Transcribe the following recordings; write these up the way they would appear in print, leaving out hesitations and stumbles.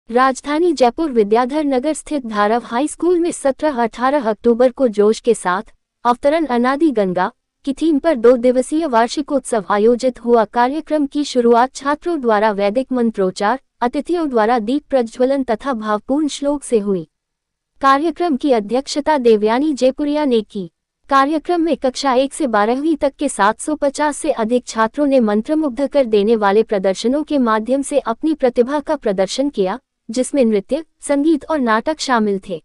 राजधानी जयपुर विद्याधर नगर स्थित धारव high school में 17-18 अक्टूबर को जोश के साथ अवतरण अनादि गंगा की थीम पर 2 दिवसीय वार्षिकोत्सव आयोजित हुआ। कार्यक्रम की शुरुआत छात्रों द्वारा वैदिक मंत्रोच्चार, अतिथियों द्वारा दीप प्रज्वलन तथा भावपूर्ण श्लोक से हुई। कार्यक्रम की अध्यक्षता देवयानी जयपुरिया ने की। कार्यक्रम में कक्षा 1 से 12वीं तक के 750 से अधिक छात्रों ने मंत्रमुग्ध कर देने वाले प्रदर्शनों के माध्यम से अपनी प्रतिभा का प्रदर्शन किया, जिसमें नृत्य, संगीत और नाटक शामिल थे।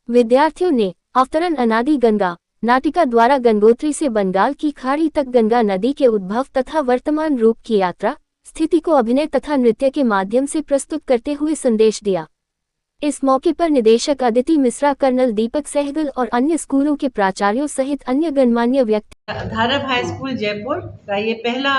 विद्यार्थियों ने अवतरण अनादि गंगा नाटिका द्वारा गंगोत्री से बंगाल की खाड़ी तक गंगा नदी के उद्भव तथा वर्तमान रूप की यात्रा, स्थिति को अभिनय तथा नृत्य के माध्यम से प्रस्तुत करते हुए संदेश दिया। इस मौके पर निदेशक अदिति मिश्रा, कर्नल दीपक सहगल और अन्य स्कूलों के प्राचार्यों सहित अन्य गणमान्य व्यक्ति। धारव हाई स्कूल जयपुर का ये पहला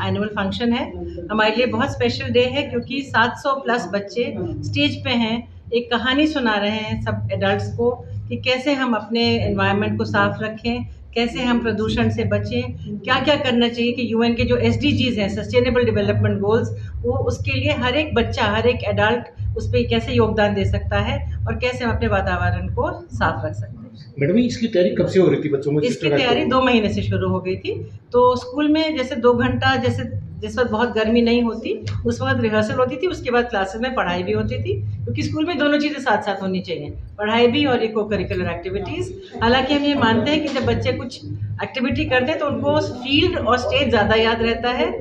एनुअल फंक्शन है। हमारे लिए बहुत स्पेशल डे है क्योंकि 700 प्लस बच्चे स्टेज पे हैं, एक कहानी सुना रहे हैं सब एडल्ट्स को कि कैसे हम अपने एनवायरनमेंट को साफ रखें, कैसे हम प्रदूषण से बचें, क्या क्या करना चाहिए कि यूएन के जो SDGs हैं, सस्टेनेबल डेवलपमेंट गोल्स, वो उसके लिए हर एक बच्चा, हर एक एडल्ट उस पर कैसे योगदान दे सकता है और कैसे हम अपने वातावरण को साफ रख सकते हैं। मैडम, इसकी तैयारी कब से हो रही थी बच्चों में? इसकी तैयारी 2 महीने से शुरू हो गई थी। तो स्कूल में जैसे 2 घंटा, जैसे जिस वक्त बहुत गर्मी नहीं होती उस वक्त रिहर्सल होती थी, उसके बाद क्लासेस में पढ़ाई भी होती थी, क्योंकि स्कूल में दोनों चीज़ें साथ साथ होनी चाहिए, पढ़ाई भी और इको करिकुलर एक्टिविटीज़। हालांकि हम ये मानते हैं कि जब बच्चे कुछ एक्टिविटी करते हैं तो उनको फील्ड और स्टेज ज़्यादा याद रहता है।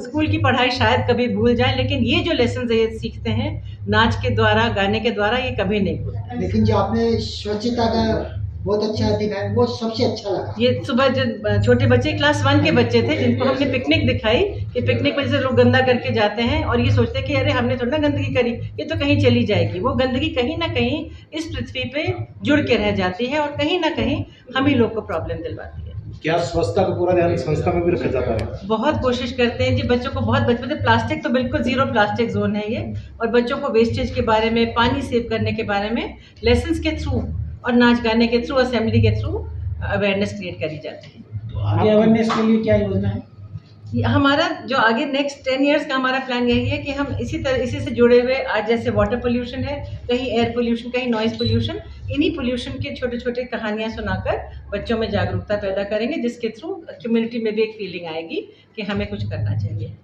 स्कूल की पढ़ाई शायद कभी भूल जाए, लेकिन ये जो लेसन ये सीखते हैं नाच के द्वारा, गाने के द्वारा, ये कभी नहीं भूलते। लेकिन जो आपने स्वच्छता का बहुत अच्छा दिखाया, वो सबसे अच्छा लगा। ये सुबह जो छोटे बच्चे क्लास 1 के बच्चे थे जिनको हमने पिकनिक दिखाई कि पिकनिक पर जैसे लोग गंदा करके जाते हैं और ये सोचते हैं कि अरे हमने थोड़ा ना गंदगी करी, ये तो कहीं चली जाएगी। वो गंदगी कहीं ना कहीं इस पृथ्वी पे जुड़ के रह जाती है और कहीं ना कहीं हम ही लोग को प्रॉब्लम दिलवाती है। क्या स्वच्छता का पूरा ध्यान संस्था में भी रखा जाता है? बहुत कोशिश करते हैं जी, बच्चों को बहुत बचपन से प्लास्टिक तो बिल्कुल 0 प्लास्टिक जोन है ये, और बच्चों को वेस्टेज के बारे में, पानी सेव करने के बारे में लेसन्स के थ्रू और नाच गाने के थ्रू, असेंबली के थ्रू अवेयरनेस क्रिएट करी जाती है। तो आगे अवेयरनेस के लिए क्या योजना है? हमारा जो आगे नेक्स्ट 10 इयर्स का हमारा प्लान यही है कि हम इसी से जुड़े हुए, आज जैसे वाटर पोल्यूशन है, कहीं एयर पोल्यूशन, कहीं नॉइज पोल्यूशन, इन्हीं पोल्यूशन के छोटे छोटे कहानियाँ सुनाकर बच्चों में जागरूकता पैदा करेंगे, जिसके थ्रू कम्युनिटी में भी एक फीलिंग आएगी कि हमें कुछ करना चाहिए।